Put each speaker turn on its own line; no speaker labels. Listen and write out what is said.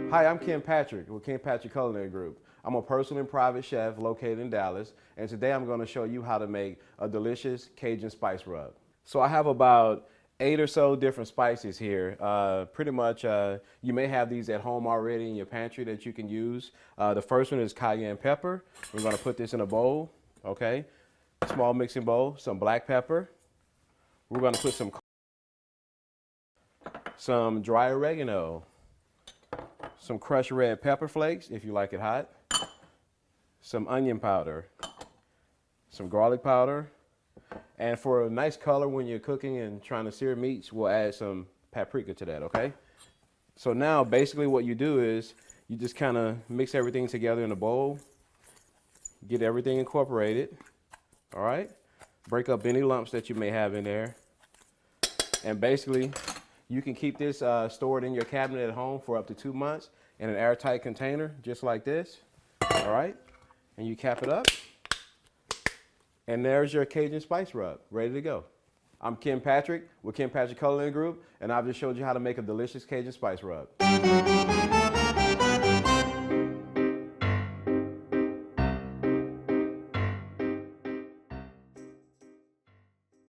Hi, I'm Ken Patrick with Ken Patrick Culinary Group. I'm a personal and private chef located in Dallas, and today I'm going to show you how to make a delicious Cajun spice rub. So I have about 8 or so different spices here. Pretty much you may have these at home already in your pantry that you can use. The first one is cayenne pepper. We're going to put this in a bowl, okay? Small mixing bowl, some black pepper. We're going to put some dry oregano, some crushed red pepper flakes if you like it hot, some onion powder, some garlic powder, and for a nice color when you're cooking and trying to sear meats, we'll add some paprika to that, okay? So now basically what you do is you just kind of mix everything together in a bowl, get everything incorporated, all right? Break up any lumps that you may have in there, and basically you can keep this stored in your cabinet at home for up to 2 months in an airtight container, just like this, all right? And you cap it up, and there's your Cajun spice rub, ready to go. I'm Ken Patrick with Ken Patrick Culinary Group, and I've just showed you how to make a delicious Cajun spice rub.